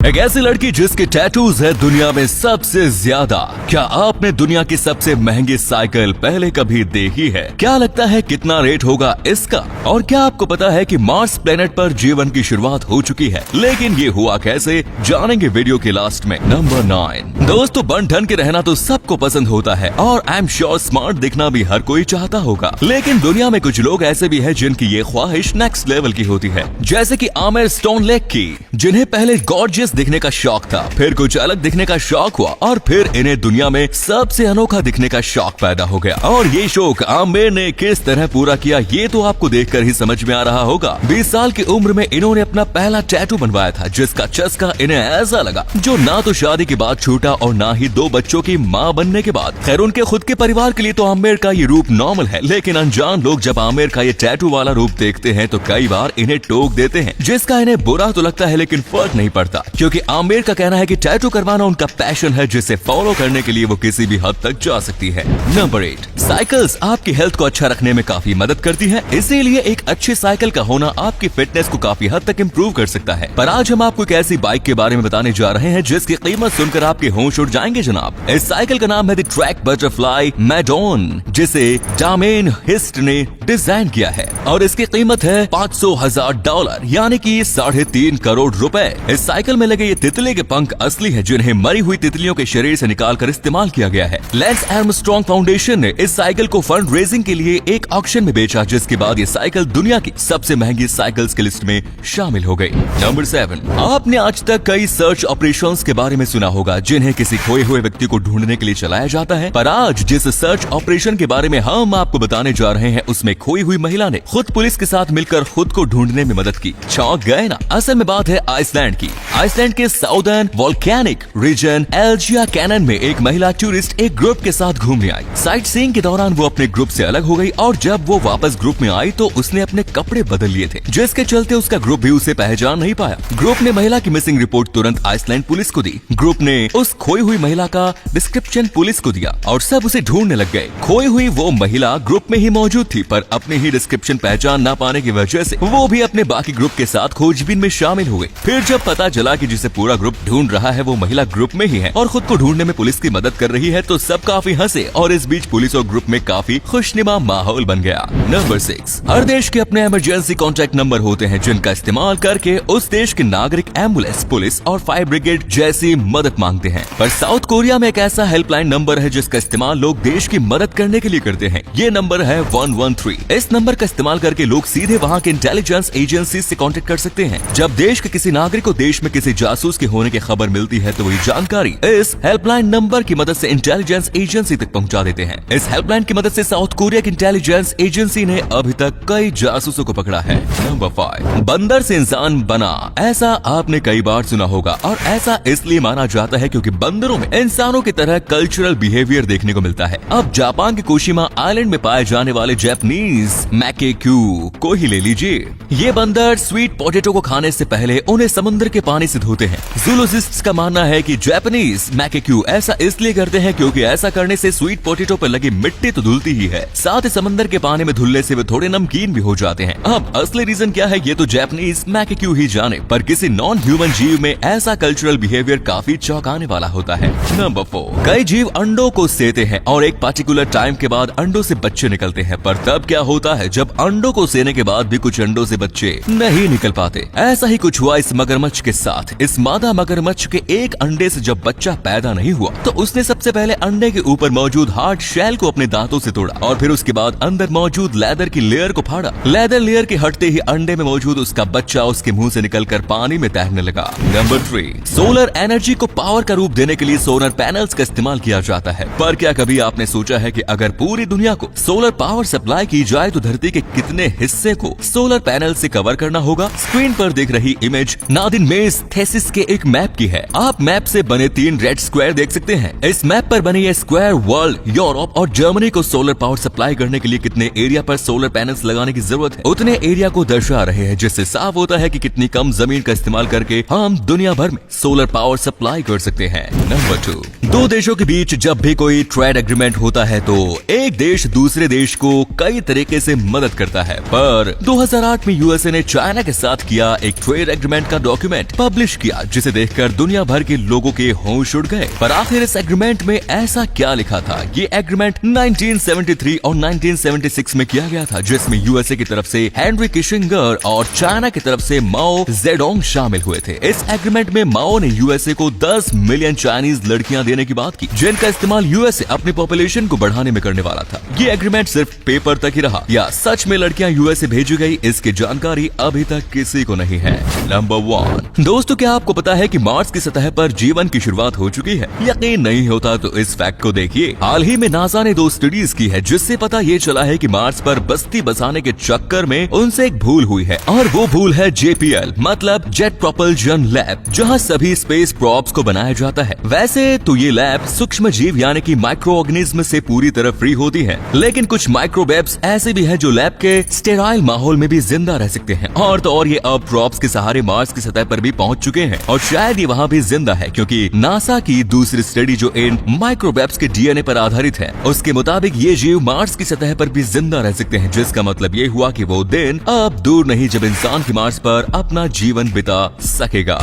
एक ऐसी लड़की जिसके टैटूज है दुनिया में सबसे ज्यादा। क्या आपने दुनिया की सबसे महंगी साइकिल पहले कभी देखी है? क्या लगता है कितना रेट होगा इसका? और क्या आपको पता है कि मार्स प्लेनेट पर जीवन की शुरुआत हो चुकी है, लेकिन ये हुआ कैसे, जानेंगे वीडियो के लास्ट में। नंबर 9। दोस्तों, बन ठन के रहना तो सबको पसंद होता है और आई एम श्योर स्मार्ट दिखना भी हर कोई चाहता होगा, लेकिन दुनिया में कुछ लोग ऐसे भी है जिनकी ये ख्वाहिश नेक्स्ट लेवल की होती है, जैसे कि आमिर स्टोन लेग की, जिन्हें पहले गॉर्जियस दिखने का शौक था, फिर कुछ अलग दिखने का शौक हुआ और फिर इन्हें दुनिया में सबसे अनोखा दिखने का शौक पैदा हो गया। और ये शौक आमिर ने किस तरह पूरा किया ये तो आपको देखकर ही समझ में आ रहा होगा। 20 साल की उम्र में इन्होंने अपना पहला टैटू बनवाया था, जिसका चस्का इन्हें ऐसा लगा जो ना तो शादी के बाद छूटा और ना ही 2 बच्चों की माँ बनने के बाद। खैर, उनके खुद के परिवार के लिए तो आमिर का ये रूप नॉर्मल है, लेकिन अनजान लोग जब आमिर का ये टैटू वाला रूप देखते हैं तो कई बार इन्हें टोक देते हैं, जिसका इन्हें बुरा तो लगता है लेकिन फर्क नहीं पड़ता, क्योंकि आमिर का कहना है कि टैटू करवाना उनका पैशन है, जिसे फॉलो करने के लिए वो किसी भी हद तक जा सकती है। नंबर 8। साइकिल्स आपकी हेल्थ को अच्छा रखने में काफी मदद करती है, इसीलिए एक अच्छी साइकिल का होना आपकी फिटनेस को काफी हद तक इम्प्रूव कर सकता है। पर आज हम आपको एक ऐसी बाइक के बारे में बताने जा रहे हैं जिसकी कीमत सुनकर आपके होश उड़ जाएंगे जनाब। इस साइकिल का नाम है द ट्रैक बटरफ्लाई मैडॉन, जिसे डामेन हिस्ट ने डिजाइन किया है और इसकी कीमत है $500,000 यानी कि 3.5 करोड़ रुपए। इस साइकिल में लगे ये तितली के पंख असली है, जिन्हें मरी हुई तितलियों के शरीर से निकालकर इस्तेमाल किया गया है। लैंस आर्मस्ट्रांग फाउंडेशन ने इस साइकिल को फंड रेजिंग के लिए एक ऑक्शन में बेचा, जिसके बाद ये साइकिल दुनिया की सबसे महंगी साइकिल्स की लिस्ट में शामिल हो गई। नंबर 7। आपने आज तक कई सर्च ऑपरेशंस के बारे में सुना होगा, जिन्हें किसी खोए हुए व्यक्ति को ढूंढने के लिए चलाया जाता है। पर आज जिस सर्च ऑपरेशन के बारे में हम आपको बताने जा रहे हैं, उसमें खोई हुई महिला ने खुद पुलिस के साथ मिलकर खुद को ढूंढने में मदद की। चौंक गए ना? असल में बात है आइसलैंड की। आइसलैंड के साउदर्न वोल्केनिक रीजन एल्जिया कैनन में एक महिला टूरिस्ट एक ग्रुप के साथ घूमने आई। साइट सीइंग के दौरान वो अपने ग्रुप से अलग हो गई और जब वो वापस ग्रुप में आई तो उसने अपने कपड़े बदल लिए थे, जिसके चलते उसका ग्रुप भी उसे पहचान नहीं पाया। ग्रुप ने महिला की मिसिंग रिपोर्ट तुरंत आइसलैंड पुलिस को दी। ग्रुप ने उस खोई हुई महिला का डिस्क्रिप्शन पुलिस को दिया और सब उसे ढूंढने लग गए। खोई हुई वो महिला ग्रुप में ही मौजूद थी, पर अपने ही डिस्क्रिप्शन पहचान न पाने की वजह से वो भी अपने बाकी ग्रुप के साथ खोजबीन में शामिल हो गई। फिर जब पता चला कि जिसे पूरा ग्रुप ढूंढ रहा है वो महिला ग्रुप में ही है और खुद को ढूंढने में पुलिस की मदद कर रही है, तो सब काफी हंसे और इस बीच पुलिस और ग्रुप में काफी खुशनुमा माहौल बन गया। नंबर 6। हर देश के अपने इमरजेंसी कॉन्टैक्ट नंबर होते हैं, जिनका इस्तेमाल करके उस देश के नागरिक एम्बुलेंस, पुलिस और फायर ब्रिगेड जैसी मदद मांगते हैं। पर साउथ कोरिया में एक ऐसा हेल्पलाइन नंबर है जिसका इस्तेमाल लोग देश की मदद करने के लिए करते हैं। ये नंबर है 113। इस नंबर का इस्तेमाल करके लोग सीधे वहाँ के इंटेलिजेंस एजेंसी से कॉन्टेक्ट कर सकते हैं। जब देश के किसी नागरिक को देश में किसी जासूस के होने की खबर मिलती है तो वही जानकारी इस हेल्पलाइन नंबर की मदद से इंटेलिजेंस एजेंसी तक पहुंचा देते हैं। इस हेल्पलाइन की मदद से साउथ कोरिया की इंटेलिजेंस एजेंसी ने अभी तक कई जासूसों को पकड़ा है। नंबर 5। बंदर से इंसान बना, ऐसा आपने कई बार सुना होगा और ऐसा इसलिए माना जाता है क्योंकि बंदरों में इंसानों की तरह कल्चरल बिहेवियर देखने को मिलता है। अब जापान के कोशिमा आइलैंड में पाए जाने वाले जापानीज मैकेक्यू को ही ले लीजिए। ये बंदर स्वीट पोटैटो को खाने से पहले उन्हें समुद्र के पानी से धोते हैं। जूलॉजिस्ट्स का मानना है कि जापानीज मैकेक्यू ऐसा इसलिए करते हैं क्योंकि ऐसा करने से स्वीट पोटैटो पर लगी मिट्टी तो धुलती ही है, साथ ही समंदर के पानी में धुलने से वे थोड़े नमकीन भी हो जाते हैं। अब असली रीजन क्या है ये तो जापानीज मैकेक्यू ही जाने, पर किसी नॉन ह्यूमन जीव में ऐसा कल्चरल बिहेवियर काफी चौंकाने वाला होता है। नंबर 4। कई जीव अंडों को सेते हैं और एक पर्टिकुलर टाइम के बाद अंडों से बच्चे निकलते हैं, पर तब क्या होता है जब अंडों को सेने के बाद भी कुछ अंडों से बच्चे नहीं निकल पाते। ऐसा ही कुछ हुआ इस मगरमच्छ के साथ। इस मादा मगरमच्छ के एक अंडे से जब बच्चा पैदा नहीं हुआ तो उसने सबसे पहले अंडे के ऊपर मौजूद हार्ड शेल को अपने दांतों से तोड़ा और फिर उसके बाद अंदर मौजूद लेदर की लेयर को फाड़ा। लेदर लेयर के हटते ही अंडे में मौजूद उसका बच्चा उसके मुंह से निकलकर पानी में तैरने लगा। नंबर 3। सोलर एनर्जी को पावर का रूप देने के लिए सोलर पैनल्स का इस्तेमाल किया जाता है। पर क्या कभी आपने सोचा है कि अगर पूरी दुनिया को सोलर पावर सप्लाई की जाए तो धरती के कितने हिस्से को सोलर पैनल से कवर करना होगा? स्क्रीन पर दिख रही इमेज नादिन मेस थेसिस के एक मैप की है। आप मैप से बने 3 रेड स्क्वायर देख सकते हैं। इस मैप पर बने ये स्क्वायर वर्ल्ड, यूरोप और जर्मनी को सोलर पावर सप्लाई करने के लिए कितने एरिया पर सोलर पैनल्स लगाने की जरूरत है उतने एरिया को दर्शा रहे हैं, जिससे साफ होता है कि कितनी कम जमीन का इस्तेमाल करके हम दुनिया भर में सोलर पावर सप्लाई कर सकते हैं। नंबर 2। 2 देशों के बीच जब भी कोई ट्रेड एग्रीमेंट होता है तो एक देश दूसरे देश को कई तरीके से मदद करता है, पर 2008 में यूएसए ने चाइना के साथ किया एक ट्रेड एग्रीमेंट का डॉक्यूमेंट पब्लिश पेश किया जिसे देखकर दुनिया भर के लोगों के होश उड़ गए। पर आखिर इस एग्रीमेंट में ऐसा क्या लिखा था? ये एग्रीमेंट 1973 और 1976 में किया गया था, जिसमें यूएसए की तरफ से हेनरी किसिंगर और चाइना की तरफ से माओ जेडोंग शामिल हुए थे। इस एग्रीमेंट में माओ ने यूएसए को 10 मिलियन चाइनीज लड़कियां देने की बात की, जिनका इस्तेमाल यूएसए अपनी पॉपुलेशन को बढ़ाने में करने वाला था। ये एग्रीमेंट सिर्फ पेपर तक ही रहा या सच में लड़कियां यूएसए भेजी गई, इसकी जानकारी अभी तक किसी को नहीं है। नंबर 1 दोस्तों, क्या आपको पता है कि मार्स की सतह पर जीवन की शुरुआत हो चुकी है? यकीन नहीं होता तो इस फैक्ट को देखिए। हाल ही में नासा ने 2 स्टडीज की है जिससे पता ये चला है कि मार्स पर बस्ती बसाने के चक्कर में उनसे एक भूल हुई है, और वो भूल है JPL मतलब जेट प्रोपल्शन लैब, जहां सभी स्पेस प्रॉप्स को बनाया जाता है। वैसे तो ये लैब सूक्ष्म जीव यानी कि माइक्रो ऑर्गेनिज्म से पूरी तरह फ्री होती है, लेकिन कुछ माइक्रोवेब्स ऐसे भी हैं जो लैब के स्टेराइल माहौल में भी जिंदा रह सकते हैं। और तो और ये अब प्रॉप्स के सहारे मार्स की सतह पर भी पहुंच चुके हैं, और शायद ये वहां भी जिंदा है, क्योंकि नासा की दूसरी स्टडी जो इन माइक्रोवेब्स के DNA पर आधारित है, उसके मुताबिक ये जीव मार्स की सतह पर भी जिंदा रह सकते हैं, जिसका मतलब ये हुआ कि वो दिन अब दूर नहीं जब इंसान की मार्स पर अपना जीवन बिता सकेगा।